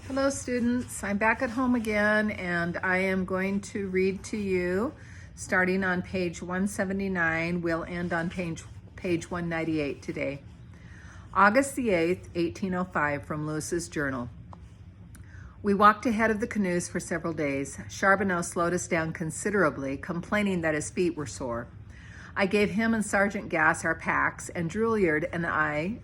Hello students, I'm back at home again and I am going to read to you starting on page 179. We'll end on page 198 today. August the 8th, 1805 from Lewis's journal. We walked ahead of the canoes for several days. Charbonneau slowed us down considerably, complaining that his feet were sore. I gave him and Sergeant Gass our packs, and Drouillard and I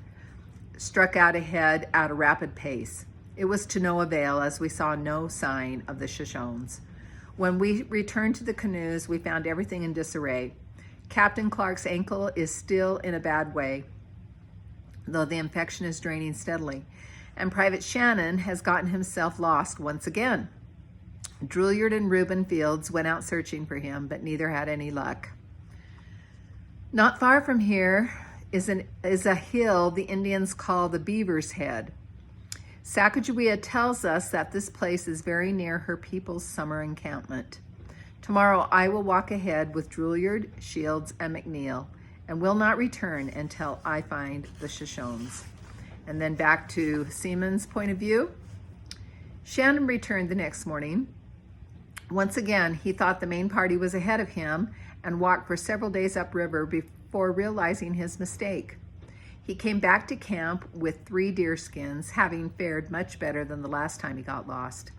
struck out ahead at a rapid pace. It was to no avail, as we saw no sign of the Shoshones. When we returned to the canoes, we found everything in disarray. Captain Clark's ankle is still in a bad way, though the infection is draining steadily, and Private Shannon has gotten himself lost once again. Drouillard and Reuben Fields went out searching for him, but neither had any luck. Not far from here is a hill the Indians call the Beaver's Head. Sacagawea tells us that this place is very near her people's summer encampment. Tomorrow I will walk ahead with Drouillard, Shields, and McNeil, and will not return until I find the Shoshones. And then back to Seaman's point of view. Shannon returned the next morning. Once again, he thought the main party was ahead of him and walked for several days upriver before realizing his mistake. He came back to camp with 3 deer skins, having fared much better than the last time he got lost.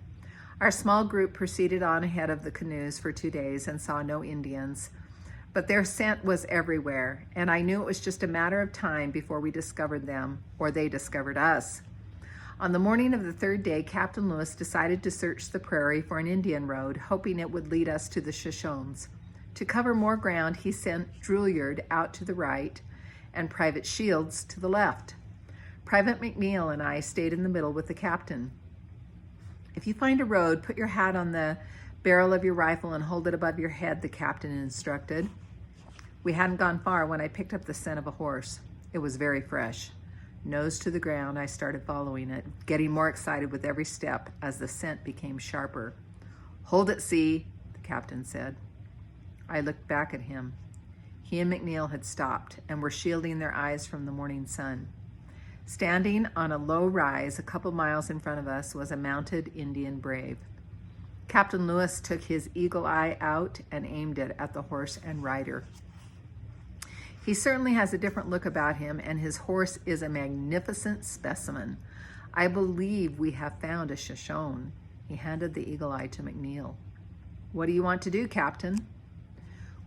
Our small group proceeded on ahead of the canoes for 2 days and saw no Indians, but their scent was everywhere, and I knew it was just a matter of time before we discovered them, or they discovered us. On the morning of the 3rd day, Captain Lewis decided to search the prairie for an Indian road, hoping it would lead us to the Shoshones. To cover more ground, he sent Drouillard out to the right and Private Shields to the left. Private McNeil and I stayed in the middle with the captain. If you find a road, put your hat on the barrel of your rifle and hold it above your head, the captain instructed. We hadn't gone far when I picked up the scent of a horse. It was very fresh. Nose to the ground, I started following it, getting more excited with every step as the scent became sharper. "Hold it, see," the captain said. I looked back at him. He and McNeil had stopped and were shielding their eyes from the morning sun. Standing on a low rise a couple miles in front of us was a mounted Indian brave. Captain Lewis took his eagle eye out and aimed it at the horse and rider. He certainly has a different look about him, and his horse is a magnificent specimen. I believe we have found a Shoshone. He handed the eagle eye to McNeil. "What do you want to do, Captain?"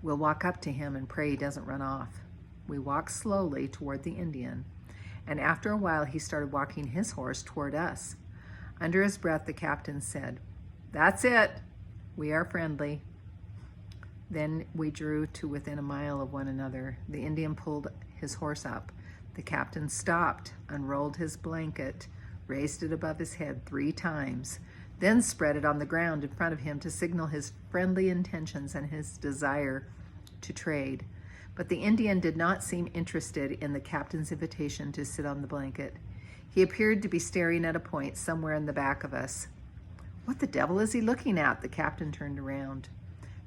"We'll walk up to him and pray he doesn't run off." We walked slowly toward the Indian, and after a while he started walking his horse toward us. Under his breath, the captain said, "That's it. We are friendly." Then we drew to within a mile of one another. The Indian pulled his horse up. The captain stopped, unrolled his blanket, raised it above his head 3 times, then spread it on the ground in front of him to signal his friendly intentions and his desire to trade. But the Indian did not seem interested in the captain's invitation to sit on the blanket. He appeared to be staring at a point somewhere in the back of us. "What the devil is he looking at?" The captain turned around.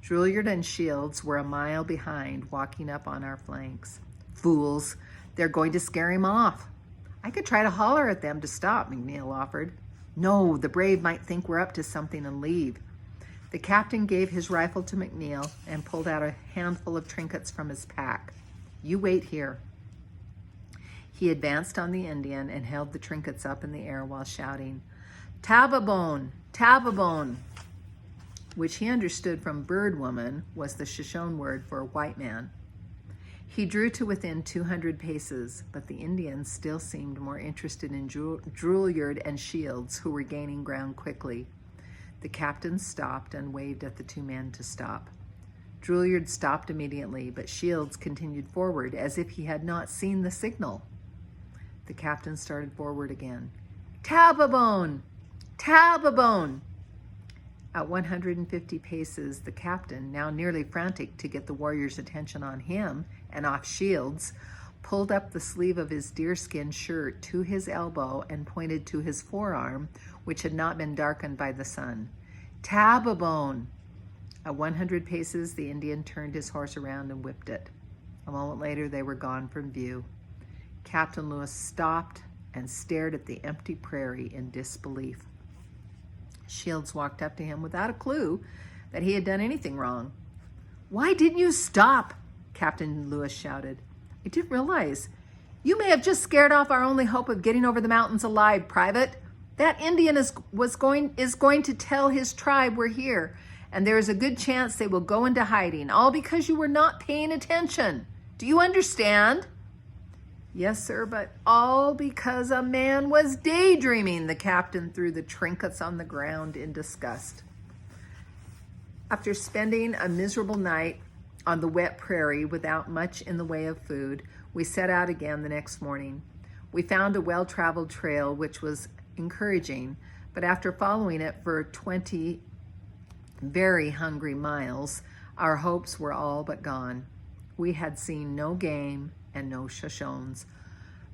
Drouillard and Shields were a mile behind, walking up on our flanks. "Fools, they're going to scare him off." "I could try to holler at them to stop," McNeil offered. "No, the brave might think we're up to something and leave." The captain gave his rifle to McNeil and pulled out a handful of trinkets from his pack. "You wait here." He advanced on the Indian and held the trinkets up in the air while shouting, "Tababone, Tababone," which he understood from Bird Woman was the Shoshone word for white man. He drew to within 200 paces, but the Indians still seemed more interested in Drouillard and Shields, who were gaining ground quickly. The captain stopped and waved at the 2 men to stop. Drouillard stopped immediately, but Shields continued forward as if he had not seen the signal. The captain started forward again. "Tababone! Tababone!" At 150 paces, the captain, now nearly frantic to get the warriors' attention on him and off Shields, pulled up the sleeve of his deerskin shirt to his elbow and pointed to his forearm, which had not been darkened by the sun. "Tababone!" At 100 paces, the Indian turned his horse around and whipped it. A moment later, they were gone from view. Captain Lewis stopped and stared at the empty prairie in disbelief. Shields walked up to him without a clue that he had done anything wrong. "Why didn't you stop?" Captain Lewis shouted. "I didn't realize. You may have just scared off our only hope of getting over the mountains alive, Private. That Indian is going to tell his tribe we're here, and there is a good chance they will go into hiding, all because you were not paying attention. Do you understand?" "Yes, sir, but all because a man was daydreaming." The captain threw the trinkets on the ground in disgust. After spending a miserable night on the wet prairie without much in the way of food, we set out again the next morning. We found a well-traveled trail, which was encouraging, but after following it for 20 very hungry miles, our hopes were all but gone. We had seen no game and no Shoshones,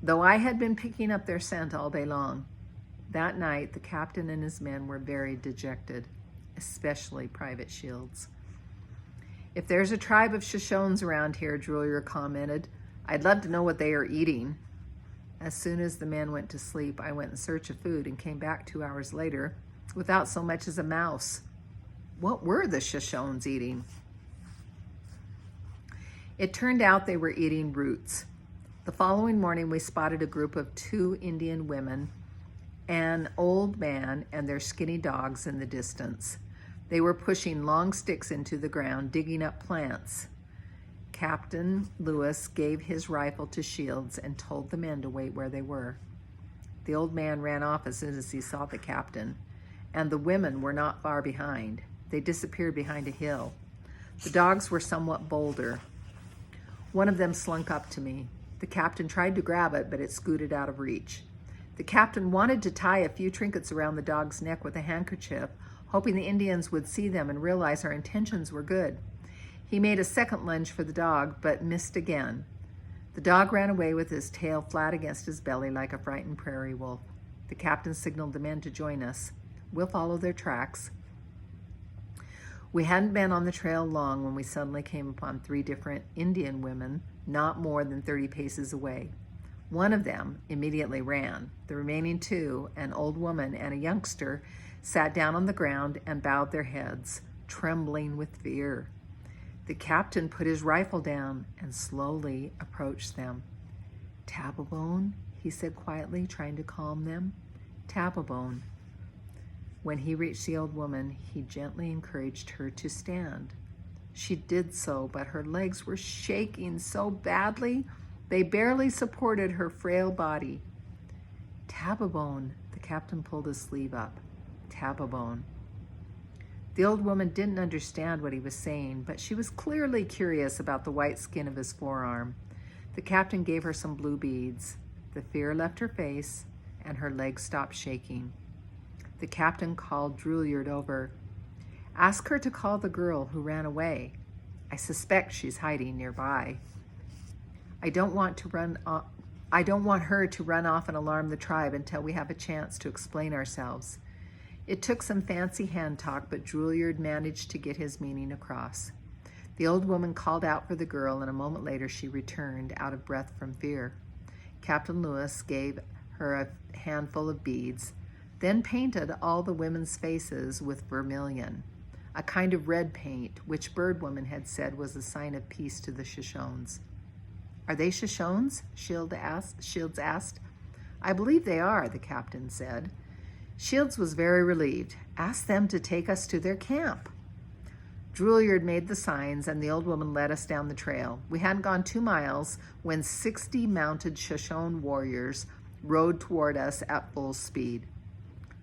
though I had been picking up their scent all day long. That night, the captain and his men were very dejected, especially Private Shields. "If there's a tribe of Shoshones around here," Drullier commented, "I'd love to know what they are eating." As soon as the men went to sleep, I went in search of food and came back 2 hours later without so much as a mouse. What were the Shoshones eating? It turned out they were eating roots. The following morning, we spotted a group of 2 Indian women, an old man, and their skinny dogs in the distance. They were pushing long sticks into the ground, digging up plants. Captain Lewis gave his rifle to Shields and told the men to wait where they were. The old man ran off as soon as he saw the captain, and the women were not far behind. They disappeared behind a hill. The dogs were somewhat bolder. One of them slunk up to me. The captain tried to grab it, but it scooted out of reach. The captain wanted to tie a few trinkets around the dog's neck with a handkerchief, hoping the Indians would see them and realize our intentions were good. He made a second lunge for the dog, but missed again. The dog ran away with his tail flat against his belly like a frightened prairie wolf. The captain signaled the men to join us. "We'll follow their tracks." We hadn't been on the trail long when we suddenly came upon 3 different Indian women, not more than 30 paces away. One of them immediately ran. The remaining 2, an old woman and a youngster, sat down on the ground and bowed their heads, trembling with fear. The captain put his rifle down and slowly approached them. "Tababone," he said quietly, trying to calm them. "Tababone." When he reached the old woman, he gently encouraged her to stand. She did so, but her legs were shaking so badly they barely supported her frail body. "Tababone," the captain pulled his sleeve up. "Tababone." The old woman didn't understand what he was saying, but she was clearly curious about the white skin of his forearm. The captain gave her some blue beads. The fear left her face, and her legs stopped shaking. The captain called Drullier over. "Ask her to call the girl who ran away. I suspect she's hiding nearby. I don't want her to run off and alarm the tribe until we have a chance to explain ourselves." It took some fancy hand talk, but Drullier managed to get his meaning across. The old woman called out for the girl, and a moment later she returned, out of breath from fear. Captain Lewis gave her a handful of beads, then painted all the women's faces with vermilion, a kind of red paint, which Bird Woman had said was a sign of peace to the Shoshones. "Are they Shoshones?" Shields asked. "I believe they are," the captain said. Shields was very relieved. "Ask them to take us to their camp." Drullier made the signs, and the old woman led us down the trail. We hadn't gone 2 miles when 60 mounted Shoshone warriors rode toward us at full speed.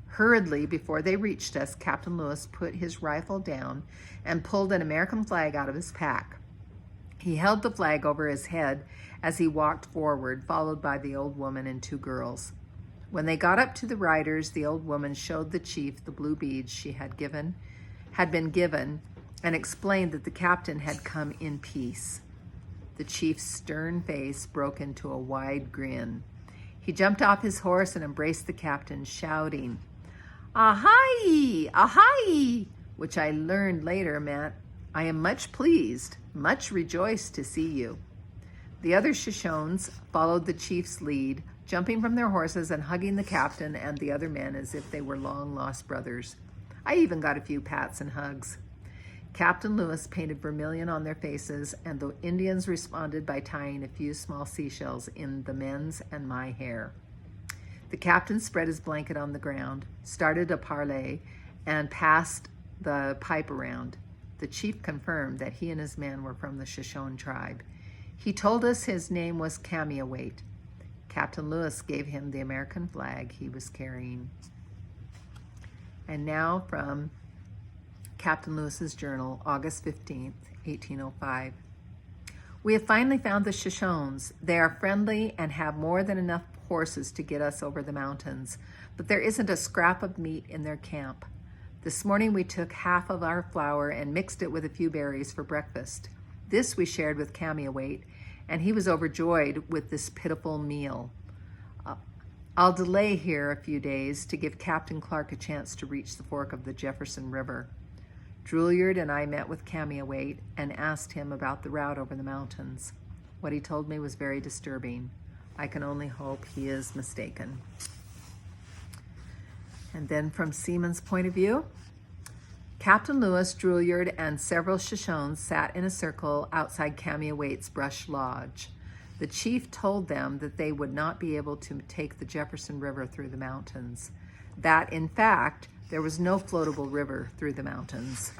Hurriedly, before they reached us, Captain Lewis put his rifle down and pulled an American flag out of his pack. He held the flag over his head as he walked forward, followed by the old woman and 2 girls. When they got up to the riders, the old woman showed the chief the blue beads she had been given, and explained that the captain had come in peace. The chief's stern face broke into a wide grin. He jumped off his horse and embraced the captain, shouting, "Ahai! Ahai!" which I learned later meant, "I am much pleased, much rejoiced to see you." The other Shoshones followed the chief's lead, jumping from their horses and hugging the captain and the other men as if they were long-lost brothers. I even got a few pats and hugs. Captain Lewis painted vermilion on their faces, and the Indians responded by tying a few small seashells in the men's and my hair. The captain spread his blanket on the ground, started a parley, and passed the pipe around. The chief confirmed that he and his men were from the Shoshone tribe. He told us his name was Cameawait. Captain Lewis gave him the American flag he was carrying. And now from Captain Lewis's journal, August 15th, 1805. We have finally found the Shoshones. They are friendly and have more than enough horses to get us over the mountains, but there isn't a scrap of meat in their camp. This morning we took half of our flour and mixed it with a few berries for breakfast. This we shared with Cameawait, and he was overjoyed with this pitiful meal. I'll delay here a few days to give Captain Clark a chance to reach the fork of the Jefferson River. Drouillard and I met with Cameawait and asked him about the route over the mountains. What he told me was very disturbing. I can only hope he is mistaken. And then from Seaman's point of view, Captain Lewis, Drouillard, and several Shoshones sat in a circle outside Cameawait's brush lodge. The chief told them that they would not be able to take the Jefferson River through the mountains, that in fact there was no floatable river through the mountains.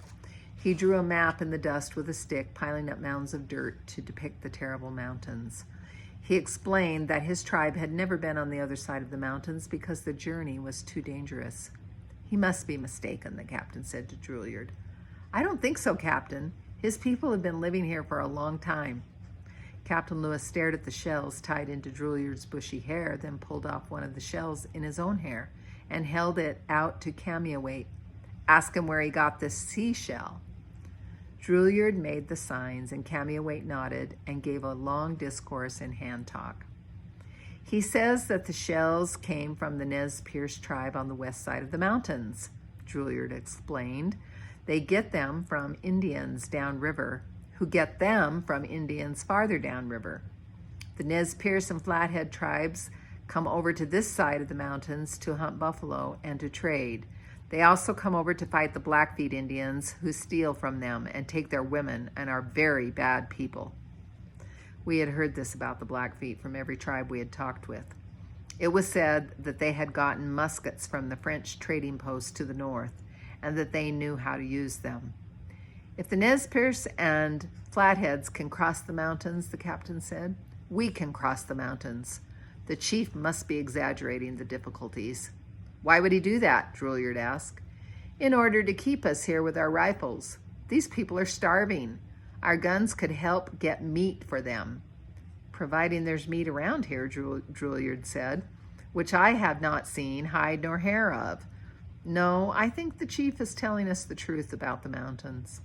He drew a map in the dust with a stick, piling up mounds of dirt to depict the terrible mountains. He explained that his tribe had never been on the other side of the mountains because the journey was too dangerous. He must be mistaken, the captain said to Drouillard. I don't think so, Captain. His people have been living here for a long time. Captain Lewis stared at the shells tied into Drouillard's bushy hair, then pulled off one of the shells in his own hair and held it out to Cameawait. Ask him where he got this seashell. Drouillard made the signs, and Cameawait nodded and gave a long discourse in hand talk. He says that the shells came from the Nez Perce tribe on the west side of the mountains, Drouillard explained. They get them from Indians downriver, who get them from Indians farther downriver. The Nez Perce and Flathead tribes come over to this side of the mountains to hunt buffalo and to trade. They also come over to fight the Blackfeet Indians, who steal from them and take their women and are very bad people. We had heard this about the Blackfeet from every tribe we had talked with. It was said that they had gotten muskets from the French trading posts to the north, and that they knew how to use them. If the Nez Perce and Flatheads can cross the mountains, the captain said, we can cross the mountains. The chief must be exaggerating the difficulties. Why would he do that? Drouillard asked. In order to keep us here with our rifles. These people are starving. Our guns could help get meat for them. Providing there's meat around here, Drouillard said, which I have not seen hide nor hair of. No, I think the chief is telling us the truth about the mountains.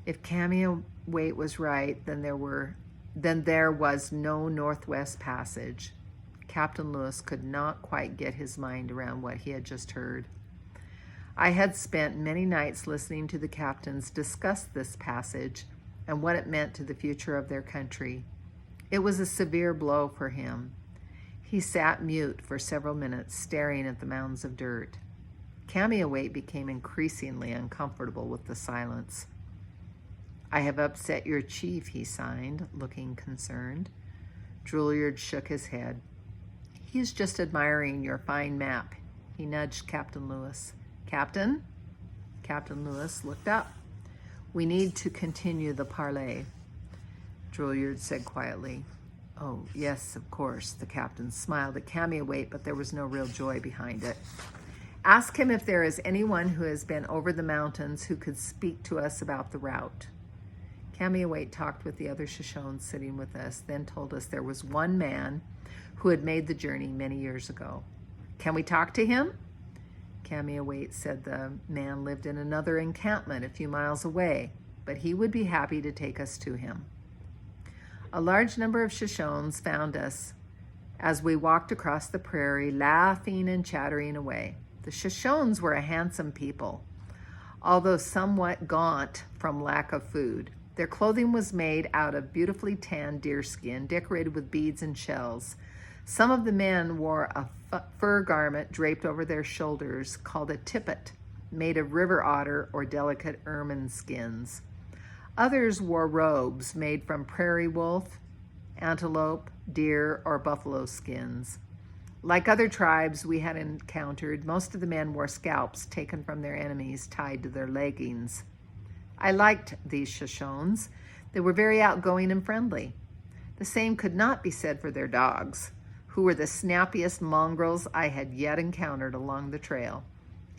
If Cameawait was right, then there was no Northwest Passage. Captain Lewis could not quite get his mind around what he had just heard. I had spent many nights listening to the captains discuss this passage and what it meant to the future of their country. It was a severe blow for him. He sat mute for several minutes, staring at the mounds of dirt. Cameawait became increasingly uncomfortable with the silence. I have upset your chief, he signed, looking concerned. Drouillard shook his head. He is just admiring your fine map. He nudged Captain Lewis. Captain? Captain Lewis looked up. We need to continue the parley, Drouillard said quietly. Oh, yes, of course, the captain smiled at Cameawait, but there was no real joy behind it. Ask him if there is anyone who has been over the mountains who could speak to us about the route. Cameawait talked with the other Shoshones sitting with us, then told us there was one man who had made the journey many years ago. Can we talk to him? Cameawait said the man lived in another encampment a few miles away, but he would be happy to take us to him. A large number of Shoshones found us as we walked across the prairie, laughing and chattering away. The Shoshones were a handsome people, although somewhat gaunt from lack of food. Their clothing was made out of beautifully tanned deerskin, decorated with beads and shells. Some of the men wore a fur garment draped over their shoulders called a tippet. made of river otter or delicate ermine skins. Others wore robes made from prairie wolf, antelope, deer, or buffalo skins. Like other tribes we had encountered, most of the men wore scalps taken from their enemies tied to their leggings. I liked these Shoshones. They were very outgoing and friendly. The same could not be said for their dogs, who were the snappiest mongrels I had yet encountered along the trail.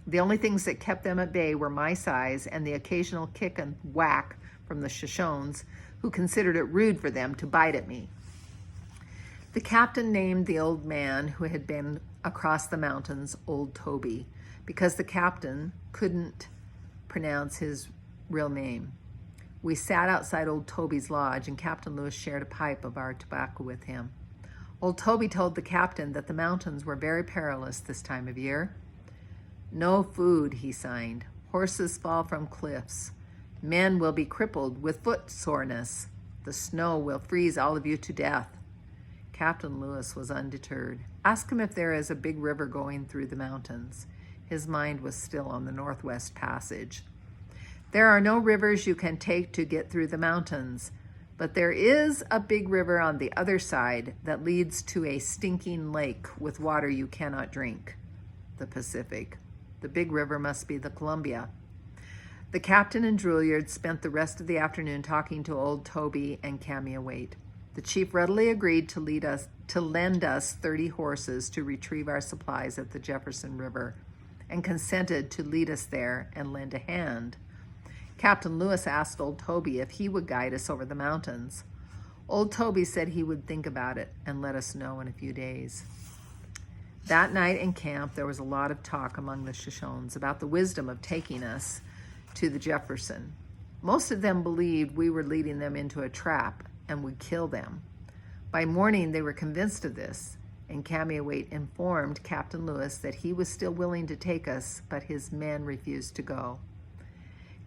The only things that kept them at bay were my size and the occasional kick and whack from the Shoshones, who considered it rude for them to bite at me. The captain named the old man who had been across the mountains Old Toby, because the captain couldn't pronounce his real name. We sat outside Old Toby's lodge, and Captain Lewis shared a pipe of our tobacco with him. Old Toby told the captain that the mountains were very perilous this time of year. "No food," he signed. "Horses fall from cliffs. Men will be crippled with foot soreness. The snow will freeze all of you to death." Captain Lewis was undeterred. "Ask him if there is a big river going through the mountains." His mind was still on the Northwest Passage. "There are no rivers you can take to get through the mountains, but there is a big river on the other side that leads to a stinking lake with water you cannot drink." The Pacific. The big river must be the Columbia. The captain and Drouillard spent the rest of the afternoon talking to Old Toby and Cameawait. The chief readily agreed to lend us 30 horses to retrieve our supplies at the Jefferson River, and consented to lead us there and lend a hand. Captain Lewis asked Old Toby if he would guide us over the mountains. Old Toby said he would think about it and let us know in a few days. That night in camp, there was a lot of talk among the Shoshones about the wisdom of taking us to the Jefferson. Most of them believed we were leading them into a trap and would kill them. By morning, they were convinced of this, and Cameawait informed Captain Lewis that he was still willing to take us, but his men refused to go.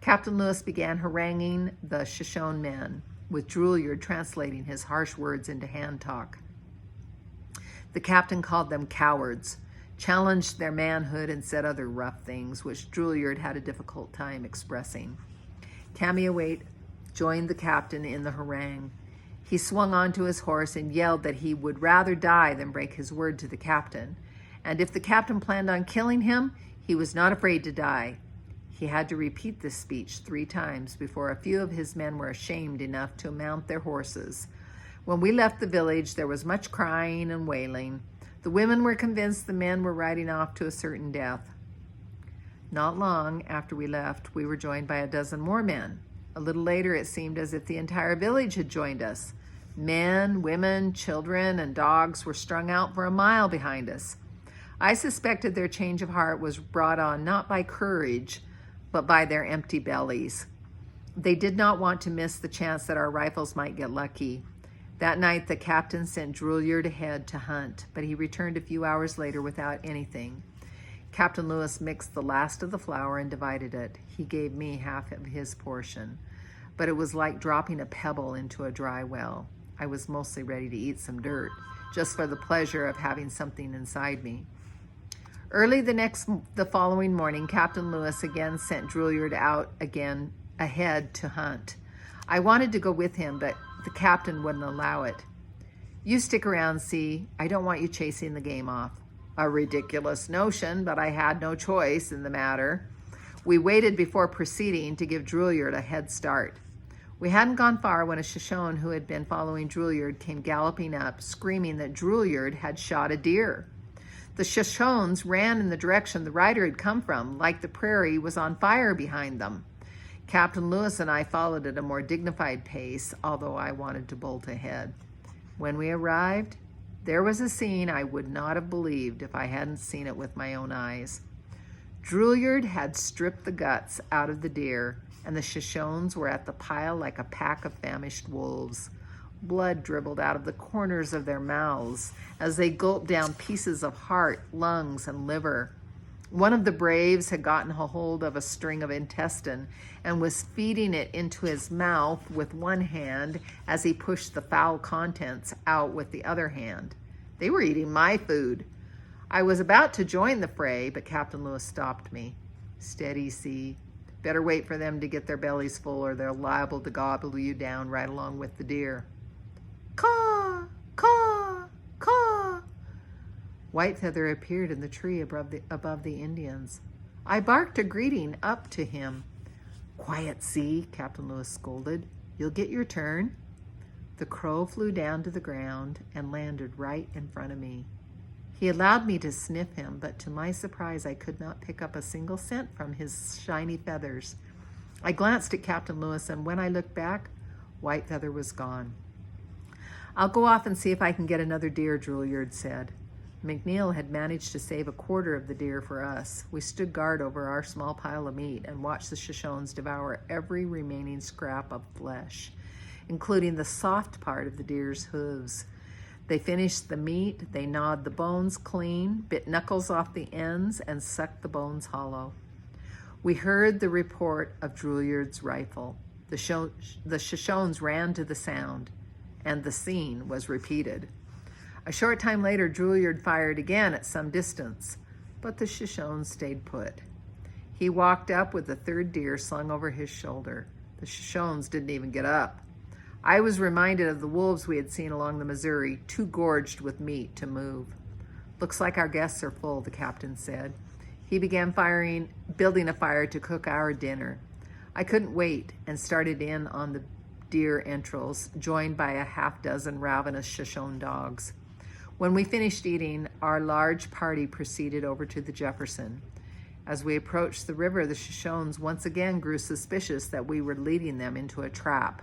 Captain Lewis began haranguing the Shoshone men, with Drouillard translating his harsh words into hand talk. The captain called them cowards, challenged their manhood, and said other rough things, which Drouillard had a difficult time expressing. Cameawait joined the captain in the harangue. He swung onto his horse and yelled that he would rather die than break his word to the captain, and if the captain planned on killing him, he was not afraid to die. He had to repeat this speech 3 times before a few of his men were ashamed enough to mount their horses. When we left the village, there was much crying and wailing. The women were convinced the men were riding off to a certain death. Not long after we left, we were joined by a dozen more men. A little later, it seemed as if the entire village had joined us. Men, women, children, and dogs were strung out for a mile behind us. I suspected their change of heart was brought on not by courage, but by their empty bellies. They did not want to miss the chance that our rifles might get lucky. That night, the captain sent Drouillard ahead to hunt, but he returned a few hours later without anything. Captain Lewis mixed the last of the flour and divided it. He gave me half of his portion, but it was like dropping a pebble into a dry well. I was mostly ready to eat some dirt, just for the pleasure of having something inside me. Early the following morning, Captain Lewis again sent Drouillard out again ahead to hunt. I wanted to go with him, but the captain wouldn't allow it. "You stick around, see. I don't want you chasing the game off." A ridiculous notion, but I had no choice in the matter. We waited before proceeding to give Drouillard a head start. We hadn't gone far when a Shoshone who had been following Drouillard came galloping up, screaming that Drouillard had shot a deer. The Shoshones ran in the direction the rider had come from, like the prairie was on fire behind them. Captain Lewis and I followed at a more dignified pace, although I wanted to bolt ahead. When we arrived, there was a scene I would not have believed if I hadn't seen it with my own eyes. Drouillard had stripped the guts out of the deer, and the Shoshones were at the pile like a pack of famished wolves. Blood dribbled out of the corners of their mouths as they gulped down pieces of heart, lungs, and liver. One of the braves had gotten a hold of a string of intestine and was feeding it into his mouth with one hand as he pushed the foul contents out with the other hand. They were eating my food. I was about to join the fray, but Captain Lewis stopped me. Steady, See. Better wait for them to get their bellies full or they're liable to gobble you down right along with the deer. Caw, caw, caw. Whitefeather appeared in the tree above the Indians. I barked a greeting up to him. Quiet, See, Captain Lewis scolded. You'll get your turn. The crow flew down to the ground and landed right in front of me. He allowed me to sniff him, but to my surprise, I could not pick up a single scent from his shiny feathers. I glanced at Captain Lewis, and when I looked back, Whitefeather was gone. I'll go off and see if I can get another deer, Drouillard said. McNeil had managed to save a quarter of the deer for us. We stood guard over our small pile of meat and watched the Shoshones devour every remaining scrap of flesh, including the soft part of the deer's hooves. They finished the meat, they gnawed the bones clean, bit knuckles off the ends, and sucked the bones hollow. We heard the report of Drouillard's rifle. The Shoshones ran to the sound, and the scene was repeated. A short time later, Drouillard fired again at some distance, but the Shoshones stayed put. He walked up with the third deer slung over his shoulder. The Shoshones didn't even get up. I was reminded of the wolves we had seen along the Missouri, too gorged with meat to move. Looks like our guests are full, the captain said. He began building a fire to cook our dinner. I couldn't wait and started in on the deer entrails, joined by a half-dozen ravenous Shoshone dogs. When we finished eating, our large party proceeded over to the Jefferson. As we approached the river, the Shoshones once again grew suspicious that we were leading them into a trap.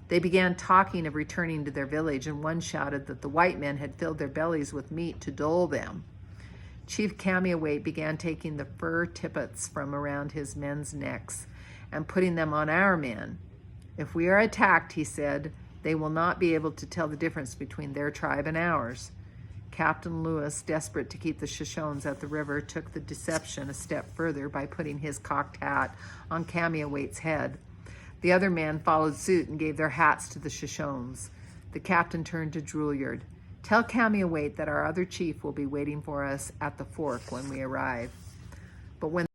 They began talking of returning to their village, and one shouted that the white men had filled their bellies with meat to dole them. Chief Cameawait began taking the fur tippets from around his men's necks and putting them on our men. If we are attacked, he said, they will not be able to tell the difference between their tribe and ours. Captain Lewis, desperate to keep the Shoshones at the river, took the deception a step further by putting his cocked hat on Cameawait's head. The other men followed suit and gave their hats to the Shoshones. The captain turned to Drouillard. Tell Cameawait that our other chief will be waiting for us at the fork when we arrive. But when